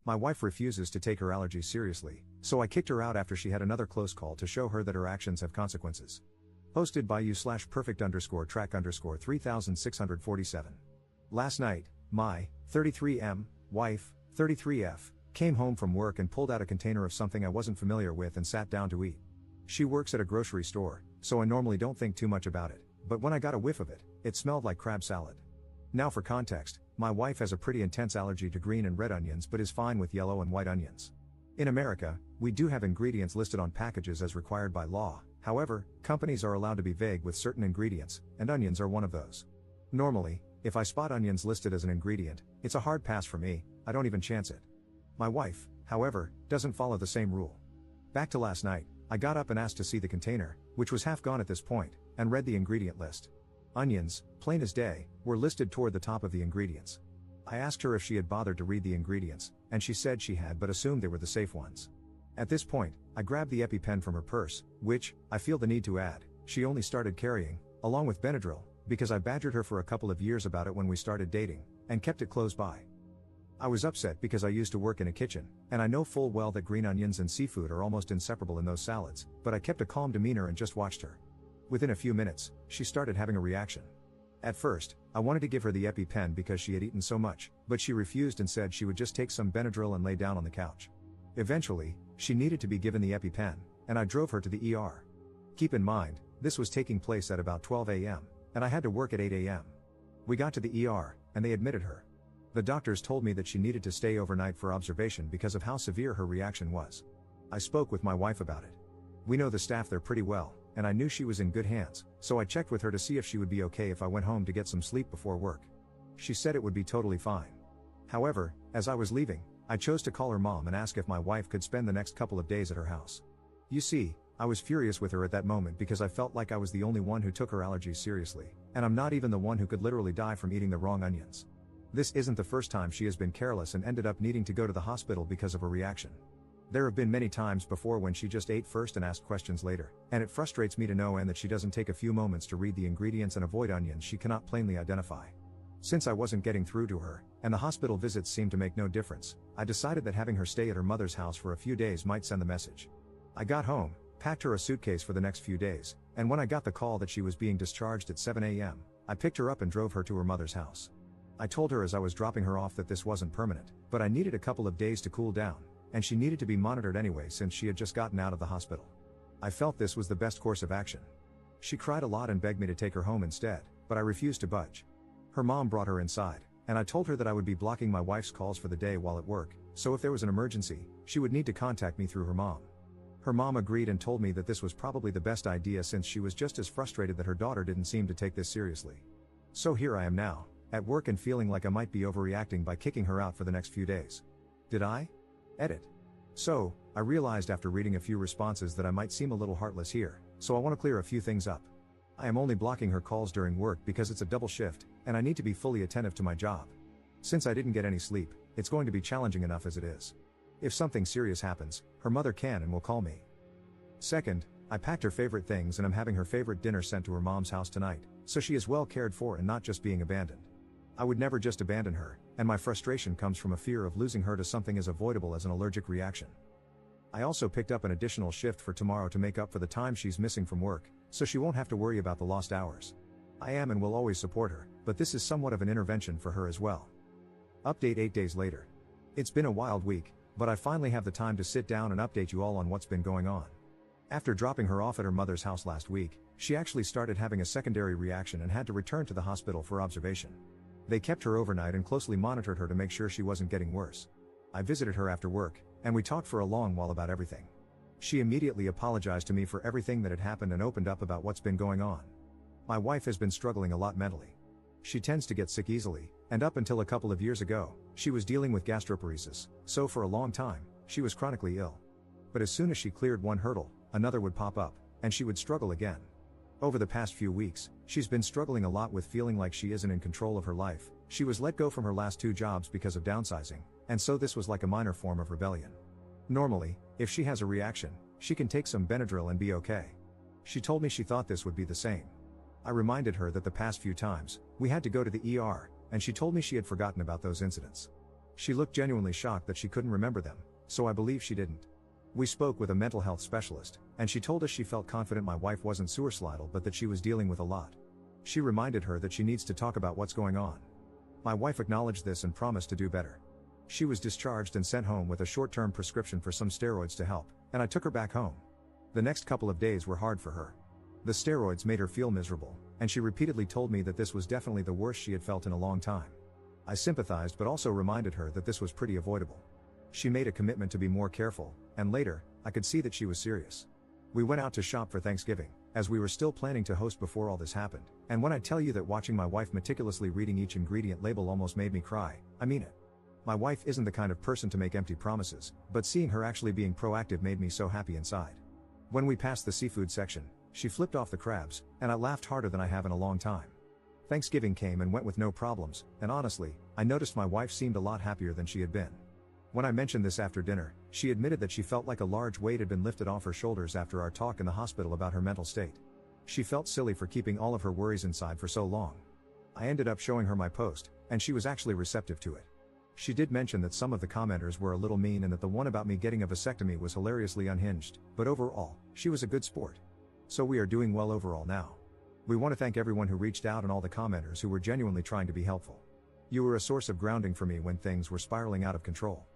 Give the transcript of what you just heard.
My wife refuses to take her allergies seriously, so I kicked her out after she had another close call to show her that her actions have consequences. Posted by you/perfect_track_3647. Last night, my 33M wife, 33F, came home from work and pulled out a container of something I wasn't familiar with and sat down to eat. She works at a grocery store, so I normally don't think too much about it, but when I got a whiff of it, it smelled like crab salad. Now for context, my wife has a pretty intense allergy to green and red onions but is fine with yellow and white onions. In America, we do have ingredients listed on packages as required by law. However, companies are allowed to be vague with certain ingredients, and onions are one of those. Normally, if I spot onions listed as an ingredient, it's a hard pass for me, I don't even chance it. My wife, however, doesn't follow the same rule. Back to last night, I got up and asked to see the container, which was half gone at this point, and read the ingredient list. Onions, plain as day, were listed toward the top of the ingredients. I asked her if she had bothered to read the ingredients, and she said she had but assumed they were the safe ones. At this point, I grabbed the EpiPen from her purse, which, I feel the need to add, she only started carrying, along with Benadryl, because I badgered her for a couple of years about it when we started dating, and kept it close by. I was upset because I used to work in a kitchen, and I know full well that green onions and seafood are almost inseparable in those salads, but I kept a calm demeanor and just watched her. Within a few minutes, she started having a reaction. At first, I wanted to give her the EpiPen because she had eaten so much, but she refused and said she would just take some Benadryl and lay down on the couch. Eventually, she needed to be given the EpiPen, and I drove her to the ER. Keep in mind, this was taking place at about 12 a.m., and I had to work at 8 a.m. We got to the ER, and they admitted her. The doctors told me that she needed to stay overnight for observation because of how severe her reaction was. I spoke with my wife about it. We know the staff there pretty well, and I knew she was in good hands, so I checked with her to see if she would be okay if I went home to get some sleep before work. She said it would be totally fine. However, as I was leaving, I chose to call her mom and ask if my wife could spend the next couple of days at her house. You see, I was furious with her at that moment because I felt like I was the only one who took her allergies seriously, and I'm not even the one who could literally die from eating the wrong onions. This isn't the first time she has been careless and ended up needing to go to the hospital because of a reaction. There have been many times before when she just ate first and asked questions later, and it frustrates me to no end that she doesn't take a few moments to read the ingredients and avoid onions she cannot plainly identify. Since I wasn't getting through to her, and the hospital visits seemed to make no difference, I decided that having her stay at her mother's house for a few days might send the message. I got home, packed her a suitcase for the next few days, and when I got the call that she was being discharged at 7 a.m., I picked her up and drove her to her mother's house. I told her as I was dropping her off that this wasn't permanent, but I needed a couple of days to cool down, and she needed to be monitored anyway since she had just gotten out of the hospital. I felt this was the best course of action. She cried a lot and begged me to take her home instead, but I refused to budge. Her mom brought her inside, and I told her that I would be blocking my wife's calls for the day while at work, so if there was an emergency, she would need to contact me through her mom. Her mom agreed and told me that this was probably the best idea since she was just as frustrated that her daughter didn't seem to take this seriously. So here I am now, at work and feeling like I might be overreacting by kicking her out for the next few days. Did I? Edit. So, I realized after reading a few responses that I might seem a little heartless here, so I want to clear a few things up. I am only blocking her calls during work because it's a double shift, and I need to be fully attentive to my job. Since I didn't get any sleep, it's going to be challenging enough as it is. If something serious happens, her mother can and will call me. Second, I packed her favorite things and I'm having her favorite dinner sent to her mom's house tonight, so she is well cared for and not just being abandoned. I would never just abandon her, and my frustration comes from a fear of losing her to something as avoidable as an allergic reaction. I also picked up an additional shift for tomorrow to make up for the time she's missing from work, so she won't have to worry about the lost hours. I am and will always support her, but this is somewhat of an intervention for her as well. Update 8 days later. It's been a wild week, but I finally have the time to sit down and update you all on what's been going on. After dropping her off at her mother's house last week, she actually started having a secondary reaction and had to return to the hospital for observation. They kept her overnight and closely monitored her to make sure she wasn't getting worse. I visited her after work, and we talked for a long while about everything. She immediately apologized to me for everything that had happened and opened up about what's been going on. My wife has been struggling a lot mentally. She tends to get sick easily, and up until a couple of years ago, she was dealing with gastroparesis, so for a long time, she was chronically ill. But as soon as she cleared one hurdle, another would pop up, and she would struggle again. Over the past few weeks, she's been struggling a lot with feeling like she isn't in control of her life. She was let go from her last 2 jobs because of downsizing, and so this was like a minor form of rebellion. Normally, if she has a reaction, she can take some Benadryl and be okay. She told me she thought this would be the same. I reminded her that the past few times, we had to go to the ER, and she told me she had forgotten about those incidents. She looked genuinely shocked that she couldn't remember them, so I believe she didn't. We spoke with a mental health specialist, and she told us she felt confident my wife wasn't suicidal but that she was dealing with a lot. She reminded her that she needs to talk about what's going on. My wife acknowledged this and promised to do better. She was discharged and sent home with a short-term prescription for some steroids to help, and I took her back home. The next couple of days were hard for her. The steroids made her feel miserable, and she repeatedly told me that this was definitely the worst she had felt in a long time. I sympathized but also reminded her that this was pretty avoidable. She made a commitment to be more careful, and later, I could see that she was serious. We went out to shop for Thanksgiving, as we were still planning to host before all this happened, and when I tell you that watching my wife meticulously reading each ingredient label almost made me cry, I mean it. My wife isn't the kind of person to make empty promises, but seeing her actually being proactive made me so happy inside. When we passed the seafood section, she flipped off the crabs, and I laughed harder than I have in a long time. Thanksgiving came and went with no problems, and honestly, I noticed my wife seemed a lot happier than she had been. When I mentioned this after dinner, she admitted that she felt like a large weight had been lifted off her shoulders after our talk in the hospital about her mental state. She felt silly for keeping all of her worries inside for so long. I ended up showing her my post, and she was actually receptive to it. She did mention that some of the commenters were a little mean and that the one about me getting a vasectomy was hilariously unhinged, but overall, she was a good sport. So we are doing well overall now. We want to thank everyone who reached out and all the commenters who were genuinely trying to be helpful. You were a source of grounding for me when things were spiraling out of control.